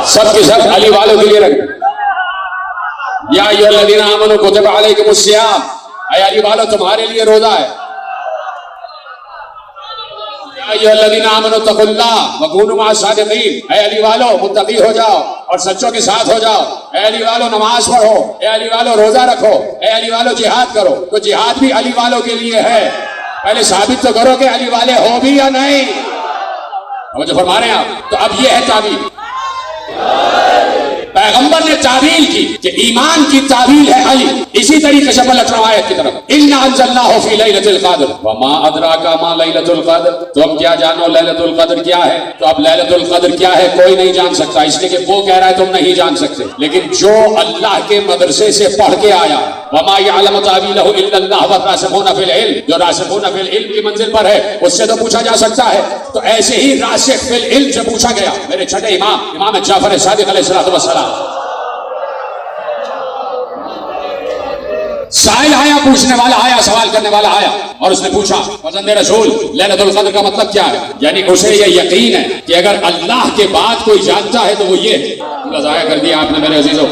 سب کے سب علی والوں کے لیے رکھ دیں۔ یا ایھا الذین آمنوا کتب علیکم الصیام، اے علی والوں تمہارے لیے روزہ ہے۔ یا ایھا الذین آمنوا اتقوا اللہ وکونوا مع الصادقین، اے علی والوں متقی ہو جاؤ اور سچوں کے ساتھ ہو جاؤ۔ اے علی والوں نماز پڑھو، اے علی والوں روزہ رکھو، اے علی والوں جہاد کرو۔ تو جہاد بھی علی والوں کے لیے ہے، پہلے ثابت تو کرو کہ علی والے ہو بھی یا نہیں۔ جو فرما رہے ہیں آپ، تو اب یہ ہے تعبیر۔ پیغمبر نے تعبیر کی کہ ایمان کی تعبیر ہے علی۔ اسی طریقے سے بلٹ رہا آیت کی طرف، اِنَّا أَنزَلْنَاهُ فِي لَيْلَةِ الْقَدْرِ وَمَا أَدْرَاكَ مَا لَيْلَةُ الْقَدْرِ۔ تو اب کیا جانو ليلة القدر کیا ہے؟ تو اب ليلة القدر کیا ہے کوئی نہیں جان سکتا، اس لیے کہ وہ کہہ رہا ہے تم نہیں جان سکتے، لیکن جو اللہ کے مدرسے سے پڑھ کے آیا، وَمَا يَعْلَمُ تَأْوِيلَهُ إِلَّا اللَّهُ وَالرَّاسِخُونَ فِي الْعِلْمِ، جو راسخون فی العلم کی منزل پر ہے اس سے تو پوچھا جا سکتا ہے۔ تو ایسے ہی راسخ فی العلم سے پوچھا گیا میرے چھٹے امام جعفر صادق علیہ السلام۔ سائل آیا، پوچھنے والا آیا، سوال کرنے والا آیا، اور اس نے پوچھا فرزند رسول لیلۃ القدر کا مطلب کیا ہے؟ یعنی اسے یہ یقین ہے کہ اگر اللہ کے بعد کوئی جانتا ہے تو وہ یہ ہے۔ ضائع کر دیا آپ نے میرے عزیزوں،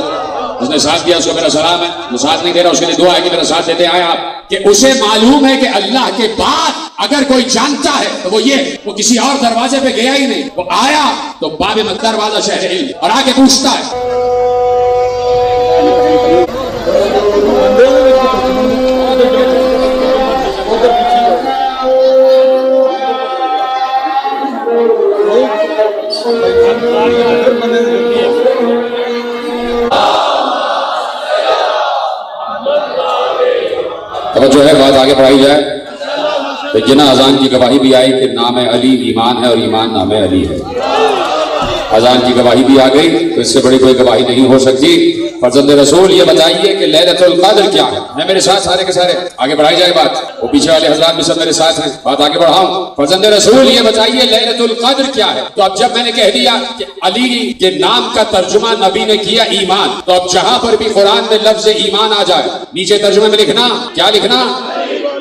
جس نے ساتھ دیا اس کو میرا سلام ہے، جو ساتھ نہیں دے رہا اس کے لیے دعا ہے کہ میرا ساتھ دیتے آئے آپ، کہ اسے معلوم ہے کہ اللہ کے بعد اگر کوئی جانتا ہے تو وہ یہ، وہ کسی اور دروازے پہ گیا ہی نہیں، وہ آیا تو باب دروازہ شہر علم اور آ کے پوچھتا ہے۔ جو ہے بات آگے بڑھائی جائے تو جنا اذان کی گواہی بھی آئی کہ نام علی ایمان ہے اور ایمان نام علی ہے۔ اذان کی گواہی بھی آ گئی تو اس سے بڑی کوئی گواہی نہیں ہو سکتی۔ فرزند رسول یہ بتائیے کہ لیلۃ القدر کیا ہے؟ میں میرے ساتھ سارے کے سارے آگے بڑھائی جائے بات، وہ پیچھے والے حضرات بھی سب میرے ساتھ ہیں، بات آگے بڑھاؤں۔ فرزند رسول یہ بتائیے لیلۃ القدر کیا ہے؟ تو اب جب میں نے کہہ دیا کہ علی کے نام کا ترجمہ نبی نے کیا ایمان، تو اب جہاں پر بھی قرآن میں لفظ ایمان آ جائے نیچے ترجمے میں لکھنا کیا لکھنا؟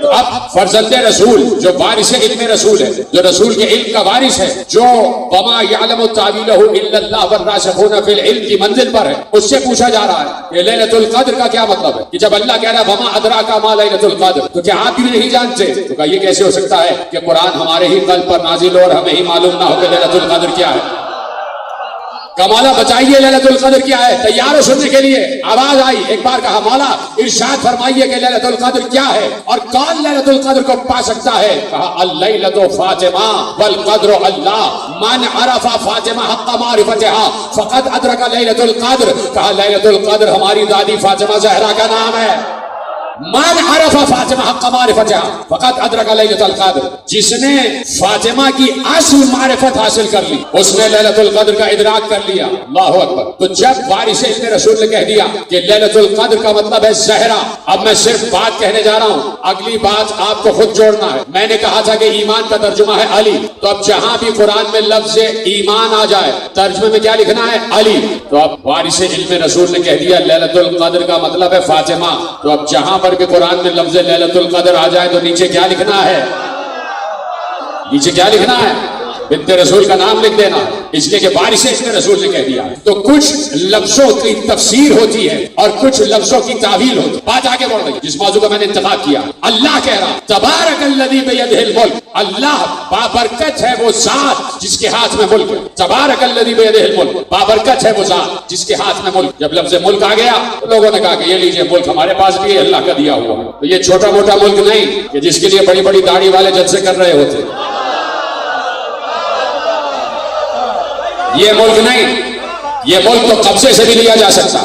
تو اب فرزند رسول جو وارث علم رسول ہے، جو رسول کے علم کا وارث ہے، جو وما یعلم تاویلہ الا اللہ والراسخون فی العلم کی منزل پر ہے، اس سے پوچھا جا رہا ہے کہ لیلۃ القدر کا کیا مطلب ہے؟ کہ جب اللہ کہہ رہا ہے وما ادراک ما لیلۃ القدر، تو کیا آپ بھی نہیں جانتے؟ تو کہا یہ کیسے ہو سکتا ہے کہ قرآن ہمارے ہی قلب پر نازل ہو اور ہمیں ہی معلوم نہ ہو کہ لیلۃ القدر کیا ہے؟ مولا بتائیے لیلۃ القدر کیا ہے؟ تیار ہو سننے کے لیے؟ آواز آئی، ایک بار کہا مولا ارشاد فرمائیے کہ لیلۃ القدر کیا ہے اور کون لیلۃ القدر کو پا سکتا ہے؟ کہا اللیلۃ فاطمہ والقدر اللہ، من عرف فاطمہ حق معرفتها فقد ادرک لیلۃ القدر۔ کہا لیلۃ القدر ہماری دادی فاطمہ زہرا کا نام ہے۔ من عرف فاطمہ حق معرفتها فقد ادرک لیلۃ القدر، جس نے فاطمہ کی اصل معرفت حاصل کر لی اس نے لیلۃ القدر کا ادراک کر لیا۔ اللہ اکبر۔ تو جب وارث علم رسول نے کہہ دیا کہ لیلۃ القدر کا مطلب ہے زہرا، اب میں صرف بات کہنے جا رہا ہوں، اگلی بات آپ کو خود جوڑنا ہے۔ میں نے کہا تھا کہ ایمان کا ترجمہ ہے علی، تو اب جہاں بھی قرآن میں لفظ ایمان آ جائے ترجمے میں کیا لکھنا ہے؟ علی۔ تو اب وارث علم رسول نے کہہ دیا لیلۃ القدر کا مطلب ہے فاطمہ، تو اب جہاں پر بھی قرآن میں لفظ لیلۃ القدر آ جائے تو نیچے کیا لکھنا ہے؟ نیچے کیا لکھنا ہے؟ بنت رسول کا نام لکھ دینا، اس لیے کہ وارث رسول نے کہہ دیا۔ تو کچھ لفظوں کی تفسیر ہوتی ہے اور کچھ لفظوں کی تعویل ہوتی ہے۔ بات آگے بڑھ گئی، جس موضوع کا میں نے انتخاب کیا، اللہ کہہ رہا تبارک الذی بیدہ الملک، اللہ بابرکت ہے وہ ذات جس کے ہاتھ میں ملک ہے۔ تبارک الذی بیدہ الملک، بابرکت ہے وہ ذات جس کے ہاتھ میں ملک۔ جب لفظ ملک آ گیا تو لوگوں نے کہا کہ یہ لیجئے ملک ہمارے پاس بھی ہے، اللہ کا دیا ہوا ہے۔ تو یہ چھوٹا موٹا ملک نہیں کہ جس کے لیے بڑی بڑی داڑھی والے جلسے کر رہے ہوتے، یہ ملک نہیں، یہ ملک تو قبضے سے بھی لیا جا سکتا۔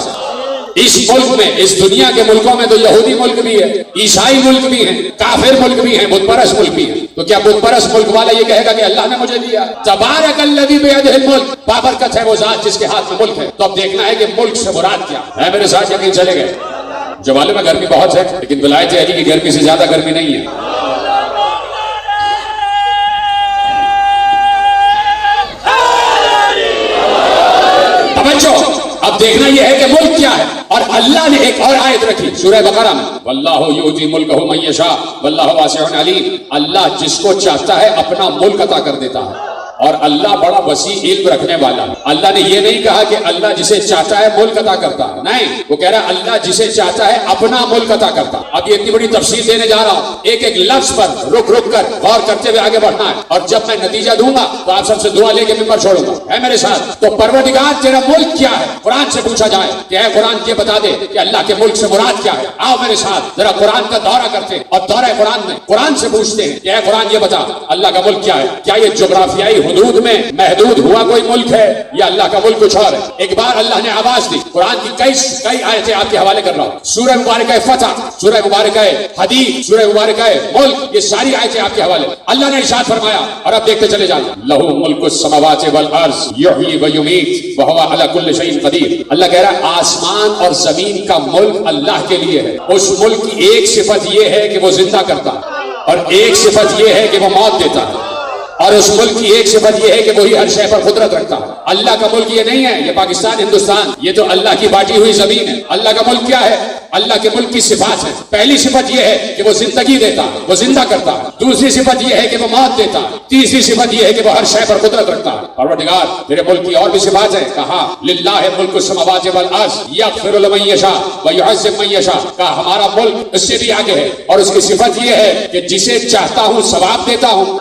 اس ملک میں، اس دنیا کے ملکوں میں تو یہودی ملک بھی ہے، عیسائی ملک بھی ہیں، کافر ملک بھی ہیں، بت پرست ملک بھی ہیں۔ تو کیا بت پرست ملک والا یہ کہے گا کہ اللہ نے مجھے دیا؟ تبارک الذی بیدہ الملک، بابرکت ہے وہ ذات جس کے ہاتھ میں ملک ہے۔ تو اب دیکھنا ہے کہ ملک سے مراد کیا ہے۔ میرے ساتھ یقین چلے گئے؟ جو معلوم ہے گرمی بہت ہے، لیکن ولایت علی کی گرمی سے زیادہ گرمی نہیں ہے۔ اب دیکھنا یہ ہے کہ ملک کیا ہے، اور اللہ نے ایک اور آیت رکھی سورہ بقرہ میں، واللہ یؤتی ملکہ من یشاء واللہ واسع علیم، اللہ جس کو چاہتا ہے اپنا ملک عطا کر دیتا ہے۔ اور اللہ بڑا وسیع علم رکھنے والا ہے. اللہ نے یہ نہیں کہا کہ اللہ جسے چاہتا ہے ملک عطا کرتا ہے، نہیں، وہ کہہ رہا ہے اللہ جسے چاہتا ہے اپنا ملک عطا کرتا ہے. اب یہ اتنی بڑی تفصیل دینے جا رہا ہوں، ایک ایک لفظ پر رک رک کر غور کرتے ہوئے آگے بڑھنا ہے. اور جب میں نتیجہ دوں گا تو آپ سب سے دعا لے کے ممبر چھوڑوں گا. ہے میرے ساتھ؟ تو پروردگار تیرا ملک کیا ہے؟ قرآن سے پوچھا جائے کہ اے قرآن یہ بتا دے کہ اللہ کے ملک سے مراد کیا ہے. آؤ میرے ساتھ ذرا قرآن کا دورہ کرتے ہیں اور دورہ قرآن میں قرآن سے پوچھتے ہیں کہ اے قرآن یہ بتا اللہ کا ملک کیا ہے؟ کیا یہ جغرافیائی حدود میں محدود ہوا کوئی ملک ہے یا اللہ کا ملک کچھ اور ہے؟ ایک بار اللہ نے آواز دی. قرآن کی کئی آیتیں آپ کے حوالے کر رہا ہوں. سورہ مبارکہ فتح، سورہ مبارکہ حدید، سورہ مبارکہ ملک، یہ ساری آیتیں آپ کے حوالے. اللہ نے ارشاد فرمایا، اور اب دیکھتے چلے جائیں، لہو ملک السماوات والارض یحیی و یمیت وہو علی کل شیء قدیر. اللہ کہہ رہا ہے آسمان اور زمین کا ملک اللہ کے لیے ہے. اس ملک کی ایک صفت یہ ہے کہ وہ زندہ کرتا ہے، اور ایک صفت یہ ہے کہ وہ موت دیتا ہے، اور اس ملک کی ایک صفت یہ ہے کہ وہی ہر شے پر قدرت رکھتا ہے. اللہ کا ملک یہ نہیں ہے یہ پاکستان ہندوستان، یہ تو اللہ کی بانٹی ہوئی زمین ہے. اللہ کا ملک کیا ہے؟ اللہ کے ملک کی صفات ہے. پہلی صفت یہ ہے کہ وہ زندگی دیتا ہے، وہ زندہ کرتا ہے. دوسری صفت یہ ہے کہ وہ موت دیتا ہے. تیسری صفت یہ ہے کہ وہ ہر شے پر قدرت رکھتا ہے. پروردگار تیرے ملک کی اور بھی صفات ہیں. کہا للہ ملک السماوات والارض یغفر لمن یشاء ویعذب من یشاء. کہا ہمارا ملک اس سے بھی آگے ہے، اور اس کی صفت یہ ہے کہ جسے چاہتا ہوں ثواب دیتا ہوں،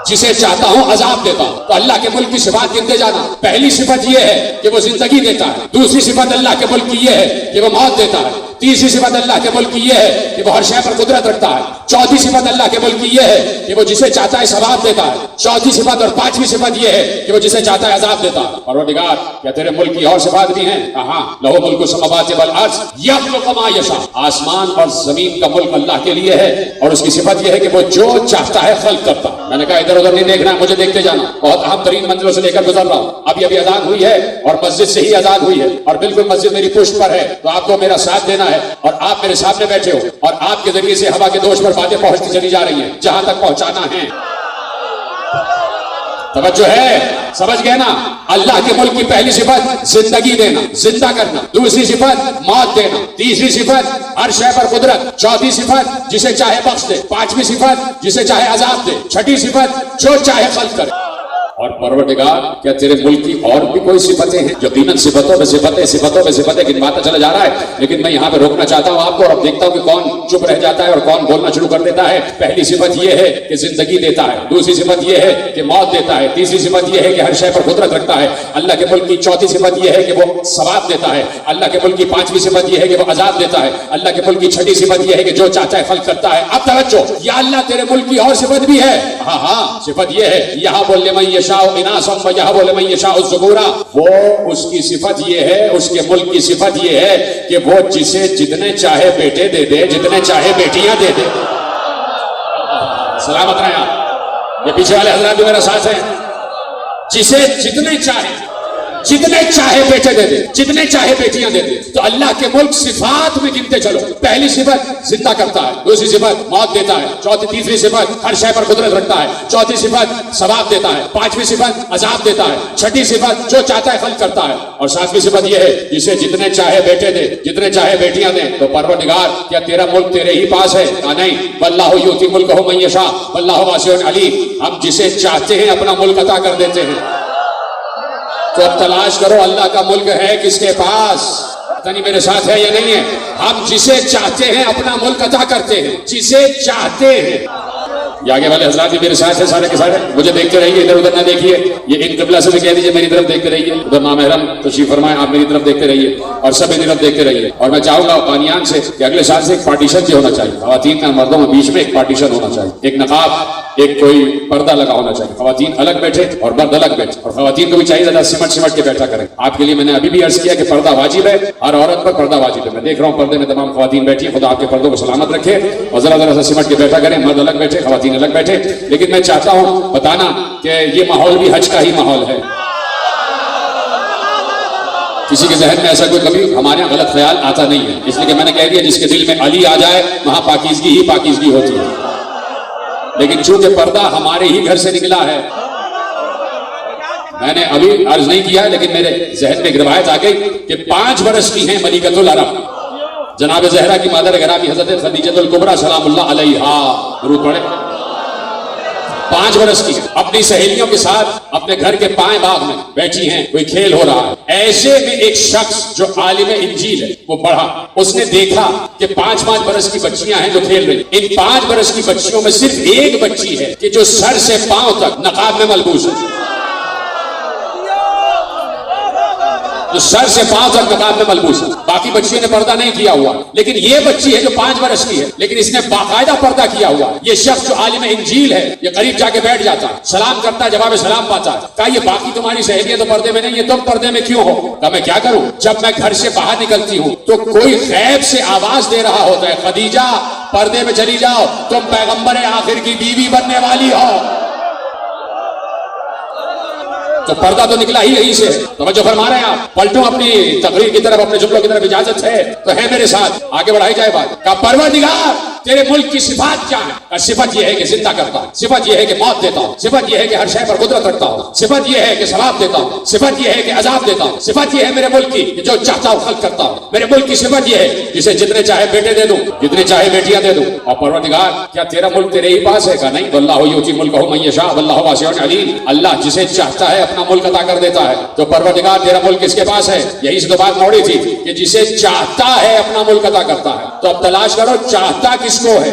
جسے چاہتا ہوں عذاب دیتا ہوں. تو اللہ کے ملک کی صفات گنتے جانا. پہلی صفت یہ ہے کہ وہ زندگی دیتا ہے. دوسری صفت اللہ کے ملک کی یہ ہے کہ وہ موت دیتا ہے. تیسری صفت اللہ کے ملک کی یہ ہے کہ وہ ہر شے پر قدرت رکھتا ہے. چوتھی صفت اللہ کے ملک کی یہ ہے کہ وہ جسے چاہتا ہے ثواب دیتا ہے. چوتھی صفت اور پانچویں صفت یہ ہے کہ وہ جسے چاہتا ہے عذاب دیتا ہے. پروردگار کیا تیرے ملک کی اور صفات بھی ہیں؟ کہاں لہو ملک السماوات والارض یخلق ما یشاء. آسمان اور زمین کا ملک اللہ کے لیے ہے، اور اس کی صفت یہ ہے کہ وہ جو چاہتا ہے خلق کرتا ہے. میں نے کہا ادھر ادھر نہیں دیکھنا ہے، مجھے دیکھتے جانا. بہت اہم ترین منزلوں سے لے کر گزر رہا ہوں. ابھی اذان ہوئی ہے اور مسجد سے ہی اذان ہوئی ہے، اور بالکل مسجد میری پشت پر ہے. تو آپ کو میرا ساتھ دینا ہے، اور آپ میرے سامنے بیٹھے ہو، اور آپ کے ذریعے سے ہوا کے دوش پر باتیں پہنچتی چلی جا رہی ہیں جہاں تک پہنچانا ہے. توجہ ہے؟ سمجھ گئے نا؟ اللہ کے ملک کی پہلی صفت زندگی دینا، زندہ کرنا. دوسری صفت موت دینا. تیسری صفت ہر شے پر قدرت. چوتھی صفت جسے چاہے بخش دے. پانچویں صفت جسے چاہے عذاب دے. چھٹی صفت جو چاہے خلق کرے. اور پروردگار کیا تیرے ملک کی اور بھی کوئی صفتیں ہیں؟ یقیناً صفتوں پہ صفتیں گنواتا چلا جا رہا ہے، لیکن میں یہاں پہ روکنا چاہتا ہوں آپ کو، اور اب دیکھتا ہوں کہ کون چپ رہ جاتا ہے اور کون بولنا شروع کر دیتا ہے. پہلی صفت یہ ہے کہ زندگی دیتا ہے. دوسری صفت یہ ہے کہ موت دیتا ہے. تیسری صفت یہ ہے کہ ہر شے پر قدرت رکھتا ہے. اللہ کے ملک کی چوتھی صفت یہ ہے کہ وہ ثواب دیتا ہے. اللہ کے ملک کی پانچویں صفت یہ ہے کہ وہ عذاب دیتا ہے. اللہ کے ملک کی چھٹی صفت یہ ہے کہ جو چاہتا ہے خلق کرتا ہے. اب توجہ، یا اللہ تیرے ملک کی اور صفت بھی ہے. ہاں صفت یہ ہے یہاں بولنے میں یشاء اناسا ویہب لمن یشاء الذکورا. وہ اس کی صفت یہ ہے، اس کے ملک کی صفت یہ ہے کہ وہ جسے جتنے چاہے بیٹے دے دے، جتنے چاہے بیٹیاں دے دے. سلامت رہیں آپ. یہ پیچھے والے حضرات بھی میرا ساتھ ہیں. جسے جتنے چاہے بیٹے دے دے، جتنے چاہے بیٹیاں دے دے. تو اللہ کے ملک صفات میں گنتے چلو. پہلی صفت زندہ کرتا ہے. دوسری صفت موت دیتا ہے. تیسری صفت ہر شے پر قدرت رکھتا ہے. چوتھی صفت ثواب دیتا ہے. پانچویں صفت عذاب دیتا ہے. چھٹی صفت جو چاہتا ہے خلق کرتا ہے. اور ساتویں صفت یہ ہے جسے جتنے چاہے بیٹے دے، جتنے چاہے بیٹیاں دے. تو پروردگار کیا تیرا ملک تیرے ہی پاس ہے؟ نہیں، واللہ یؤتی ملکہ من یشاء واللہ واسع علیم. ہم جسے چاہتے ہیں اپنا ملک عطا کر دیتے ہیں. تو اب تلاش کرو اللہ کا ملک ہے کس کے پاس. پتہ نہیں میرے ساتھ ہے یا نہیں ہے. ہم جسے چاہتے ہیں اپنا ملک عطا کرتے ہیں، جسے چاہتے ہیں. یہ آگے والے حضرات بھی میرے ساتھ ہیں سارے کے سارے. مجھے دیکھتے رہیے، ادھر ادھر نہ دیکھیے. یہ ان قبلہ سے بھی کہہ دیجیے میری طرف دیکھتے رہیے. ادھر نامحرم تشریف فرمائیں، آپ میری طرف دیکھتے رہیے اور سب میری طرف دیکھتے رہیے. اور میں چاہوں گا بانیان سے کہ اگلے سال سے ایک پارٹیشن بھی ہونا چاہیے. خواتین اور مردوں کے بیچ میں ایک پارٹیشن ہونا چاہیے. ایک نقاب، ایک کوئی پردہ لگا ہونا چاہیے. خواتین الگ بیٹھے اور مرد الگ بیٹھے. اور خواتین کو بھی چاہیے زیادہ سمٹ کے بیٹھا کریں. آپ کے لیے میں نے ابھی بھی عرض کیا کہ پردہ واجب ہے، ہر عورت پر پردہ واجب ہے. میں دیکھ رہا ہوں پردے میں تمام خواتین بیٹھی. خدا آپ کے پردوں کو سلامت رکھے اور ذرا ذرا سا سمٹ کے بیٹھا کریں. مرد الگ بیٹھے، خواتین الگ بیٹھے. لیکن میں چاہتا ہوں بتانا کہ یہ ماحول بھی حج کا ہی ماحول ہے. کسی کے ذہن میں ایسا کوئی کبھی ہمارے یہاں غلط خیال آتا نہیں ہے. اس لیے کہ میں نے کہہ دیا جس کے دل میں علی آ جائے وہاں پاکیزگی ہی پاکیزگی ہوتی ہے. لیکن چونکہ پردہ ہمارے ہی گھر سے نکلا ہے، میں نے ابھی عرض نہیں کیا لیکن میرے ذہن میں ایک روایت آ گئی کہ 5 برس کی ہیں ملکۃ العرب جناب زہرا کی مادر گرامی حضرت خدیجہ الکبریٰ سلام اللہ علیہا. درود پڑھیں. 5 برس کی اپنی سہیلیوں کے ساتھ اپنے گھر کے بائیں باغ میں بیٹھی ہیں, کوئی کھیل ہو رہا ہے. ایسے میں ایک شخص جو عالم انجیل ہے وہ پڑھا, اس نے دیکھا کہ 5 برس کی بچیاں ہیں جو کھیل رہی. ان 5 برس کی بچیوں میں صرف ایک بچی ہے کہ جو سر سے پاؤں تک نقاب میں ملبوس ہے, جو سر سے پاؤں تک نقاب میں ملبوس ہے. باقی بچیوں نے پردہ نہیں کیا ہوا, لیکن یہ بچی ہے جو 5 برس کی ہے لیکن اس نے باقاعدہ پردہ کیا ہوا. یہ شخص جو عالم انجیل ہے یہ قریب جا کے بیٹھ جاتا ہے, سلام کرتا ہے, جواب سلام پاتا ہے. کہا یہ باقی تمہاری سہیلیاں تو پردے میں نہیں, یہ تم پردے میں کیوں ہو؟ کہا میں کیا کروں, جب میں گھر سے باہر نکلتی ہوں تو کوئی غیب سے آواز دے رہا ہوتا ہے, خدیجہ پردے میں چلی جاؤ, تم پیغمبر آخر کی بیوی بننے والی ہو. تو پردہ تو نکلا ہی یہیں سے. توجہ فرما رہے ہیں آپ. پلٹوں اپنی تقریر کی طرف, اپنے جملوں کی طرف, اجازت ہے تو ہے میرے ساتھ, آگے بڑھائی جائے بات. کہا پروردگار تیرے ملک کی صفات کیا ہے؟ صفت یہ ہے کہ زندہ کرتا ہوں, صفت یہ ہے کہ موت دیتا ہوں, صفت یہ ہے کہ ہر شے پر قدرت رکھتا ہوں, صفت یہ ہے کہ ثواب دیتا ہوں, صفت یہ ہے کہ عذاب دیتا ہوں, صفت یہ ہے میرے ملک کی کہ جو چاہتا ہوں خلق کرتا ہوں. میرے ملک کی صفت یہ ہے جسے جتنے چاہے بیٹے دے دوں, جتنے چاہے بیٹیاں دے دوں. اور پروردگار کیا تیرا ملک تیرے ہی پاس ہے؟ کہا نہیں, تو اللہ یؤتی ملکہ من یشاء واللہ واسع علیم. اللہ جسے چاہتا ہے اپنا ملک عطا کر دیتا ہے. تو پروردگار تیرا ملک کس کے پاس ہے؟ یہی سے تو بات موڑی تھی کہ جسے چاہتا ہے اپنا ملک عطا کرتا ہے. تو اب تلاش کرو چاہتا کس کو ہے.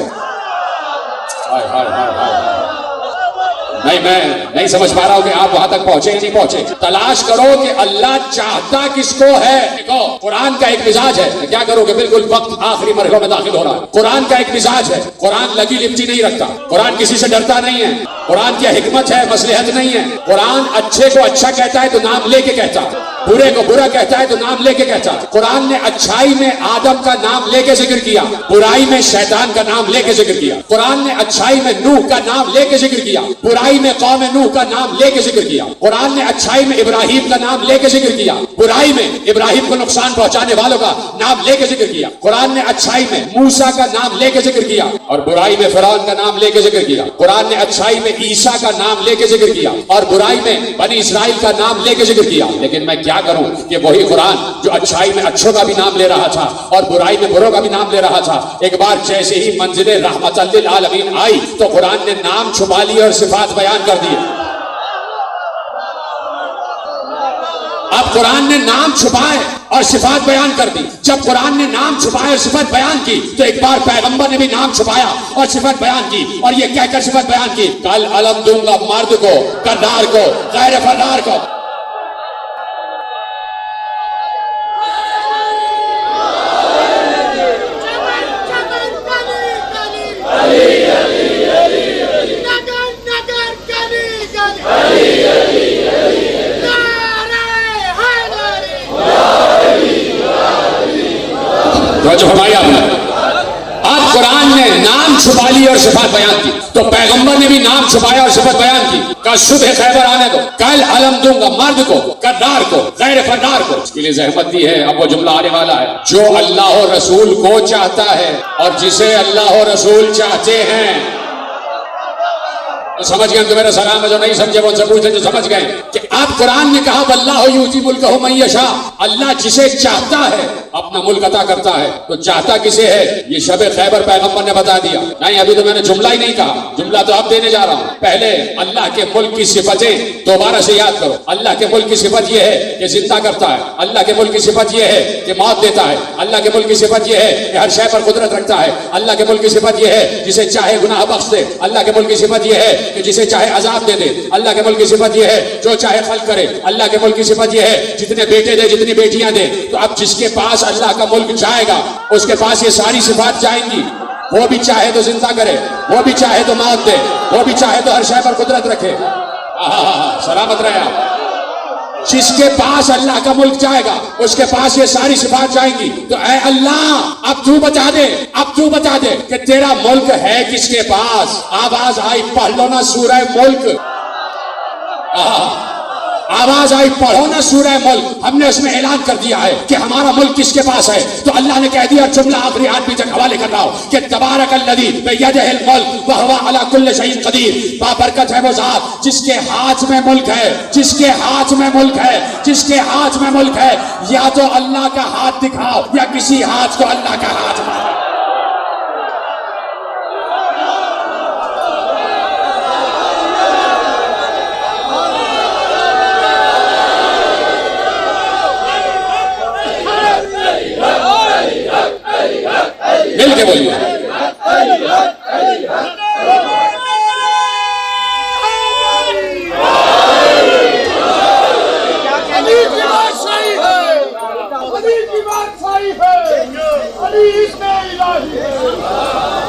نہیں, میں نہیں سمجھ پا رہا ہوں کہ آپ وہاں تک پہنچے یا نہیں پہنچے. تلاش کرو کہ اللہ چاہتا کس کو ہے. دیکھو قرآن کا ایک مزاج ہے, کیا کرو کہ بالکل وقت آخری مرحلوں میں داخل ہو رہا ہے. قرآن کا ایک مزاج ہے, قرآن لگی لپٹی نہیں رکھتا, قرآن کسی سے ڈرتا نہیں ہے, قرآن کی حکمت ہے, مصلحت نہیں ہے. قرآن اچھے کو اچھا کہتا ہے تو نام لے کے کہتا ہے, برے کو برا کہتا ہے تو نام لے کے کہتا ہے. قرآن نے اچھائی میں آدم کا نام لے کے ذکر کیا, برائی میں شیطان کا نام لے کے ذکر کیا. قرآن نے اچھائی میں نوح کا نام لے کے ذکر کیا, برائی میں قوم نوح کا نام لے کے ذکر کیا. قرآن نے اچھائی میں ابراہیم کا نام لے کے ذکر کیا, برائی میں ابراہیم کو نقصان پہنچانے والوں کا نام لے کے ذکر کیا. قرآن نے اچھائی میں موسیٰ کا نام لے کے ذکر کیا اور برائی میں فرعون کا نام لے کے ذکر کیا. قرآن نے اچھائی میں عیسیٰ کا نام لے کے ذکر کیا اور برائی میں بنی اسرائیل کا نام لے کے ذکر کیا. لیکن میں کیا کروں کہ وہی قرآن جو اچھائی میں اچھوں کا بھی نام لے رہا تھا اور برائی میں بروں کا بھی نام لے رہا تھا, ایک بار جیسے ہی منزل رحمت للعالمین آئی تو قرآن نے نام چھپا لیے اور صفات بیان کر دیے. اب قرآن نے نام چھپائے اور صفات بیان کر دی. جب قرآن نے نام چھپائے اور صفت بیان کی تو ایک بار پیغمبر نے بھی نام چھپایا اور صفت بیان کی, اور یہ کہہ کر صفت بیان کی, کل علم دوں گا مرد کو, کردار کو, غیر فردار کو. جو ہماری آپ نے اب قرآن نے نام چھپا لی اور صفات بیان کی تو پیغمبر نے بھی نام چھپایا اور صفت بیان کی. کل صبح خیبر آنے دو, کل علم دوں گا مرد کو, کردار کو, غیر فردار کو. اس کے لیے زحمت دی ہے. اب وہ جملہ آنے والا ہے, جو اللہ و رسول کو چاہتا ہے اور جسے اللہ و رسول چاہتے ہیں. تو سمجھ گئے تو میرا سلام ہے, جو نہیں سمجھے وہ ان سے پوچھیں جو سمجھ گئے کہ اب قرآن نے کہا واللہ یؤتی ملکہ من یشاء, اللہ جسے چاہتا ہے اپنا ملک عطا کرتا ہے. تو چاہتا کسے ہے یہ شب خیبر پیغمبر نے بتا دیا. نہیں ابھی تو میں نے جملہ ہی نہیں کہا, جملہ تو اب دینے جا رہا ہوں. پہلے اللہ کے ملک کی صفتیں دوبارہ سے یاد کرو. اللہ کے ملک کی صفت یہ ہے کہ زندہ کرتا ہے, اللہ کے ملک کی صفت یہ ہے کہ موت دیتا ہے, اللہ کے ملک کی صفت یہ ہے کہ ہر شے پر قدرت رکھتا ہے, اللہ کے ملک کی صفت یہ ہے جسے چاہے گناہ بخش دے, اللہ کے ملک کی صفت یہ ہے کہ جسے چاہے عذاب دے دے, اللہ کے ملک کی صفت یہ ہے جو چاہے خلق کرے, اللہ کے ملک کی صفت یہ ہے جتنے بیٹے دے جتنی بیٹیاں دے. تو اب جس کے پاس اللہ کا ملک جائے گا اس کے پاس یہ ساری صفات جائیں گی. وہ بھی چاہے تو زندہ کرے, وہ بھی چاہے تو موت دے, وہ بھی چاہے تو ہر شے پر قدرت رکھے. سلامت رہے آپ. جس کے پاس اللہ کا ملک جائے گا اس کے پاس یہ ساری صفات جائیں گی. تو اے اللہ اب تو بتا دے, اب تو بتا دے کہ تیرا ملک ہے کس کے پاس. آواز آئی, پڑھ لو نا سورہ ملک. آواز آئی, پڑھو نا سورہ ملک. ہم نے اس میں اعلان کر دیا ہے کہ ہمارا ملک کس کے پاس ہے. تو اللہ نے کہہ دیا, جملہ آخری آدمی تک حوالے کر رہا ہوں کہ تبارک الذی بیدہ الملک وہو علی کل شیء قدیر. بابرکت ہے وہ ذات جس کے ہاتھ میں ملک ہے, جس کے ہاتھ میں ملک ہے, جس کے ہاتھ میں ملک ہے. یا تو اللہ کا ہاتھ دکھاؤ یا کسی ہاتھ کو اللہ کا ہاتھ مارو. کے بولیے.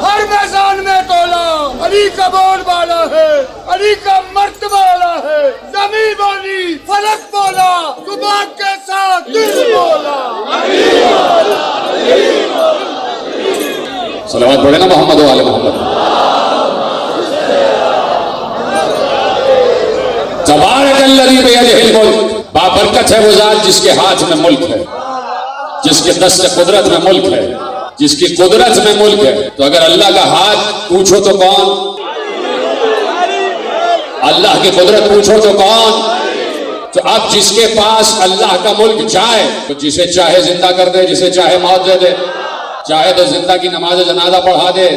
ہر میدان میں تولا علی کا بول بالا ہے, علی کا مرتبہ اعلیٰ ہے. زمین بولی فلک بولا, زبان کے ساتھ دل بولا. صلوات پڑھے نا محمد و آل محمد. تبارک الذی بیدہ الملک, بابرکت ہے وہ ذات جس کے ہاتھ میں ملک ہے, جس کے دست قدرت میں ملک ہے, جس کی قدرت میں ملک ہے. تو اگر اللہ کا ہاتھ پوچھو تو کون؟ اللہ کی قدرت پوچھو تو کون؟ تو اب جس کے پاس اللہ کا ملک جائے تو جسے چاہے زندہ کر دے, جسے چاہے موت دے دے, چاہے تو زندہ کی نماز جنازہ پڑھا دے,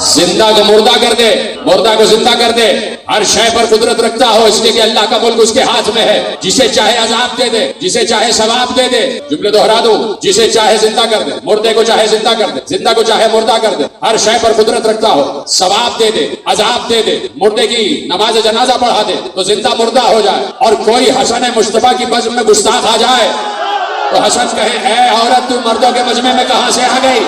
زندہ کو مردہ کر دے, مردہ کو زندہ کر دے. ہر شے پر قدرت رکھتا ہو, اس لیے کہ اللہ کا ملک اس کے ہاتھ میں ہے. جسے چاہے عذاب دے دے, جسے چاہے ثواب دے دے. جملے دوہرا دوں, جسے چاہے زندہ کر دے, مردے کو چاہے زندہ کر دے, زندہ کو چاہے مردہ کر دے. ہر شے پر قدرت رکھتا ہو, ثواب دے دے, عذاب دے دے, مردے کی نماز جنازہ پڑھا دے تو زندہ مردہ ہو جائے. اور کوئی حسن مصطفیٰ کی بزم میں گستاخ آ جائے تو حسن کہے اے عورت تو مردوں کے مجمع میں کہاں سے آ گئی؟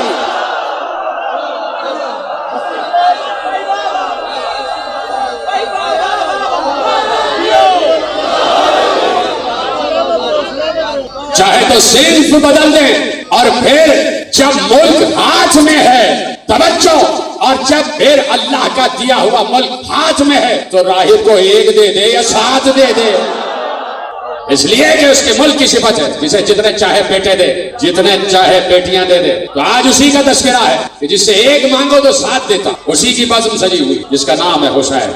چاہے تو صنف بدل دیں, اور پھر جب ملک ہاتھ میں ہے توجہ, اور جب پھر اللہ کا دیا ہوا ملک ہاتھ میں ہے تو راہب کو ایک دے دے یا 7 دے دے. اس لیے کہ اس کے ملک کی صفت ہے, جسے جتنے چاہے بیٹے دے, جتنے چاہے بیٹیاں دے دے. تو آج اسی کا تذکرہ ہے کہ جس سے ایک مانگو تو 7 دیتا, اسی کی بزم سجی ہوئی جس کا نام ہے حسین.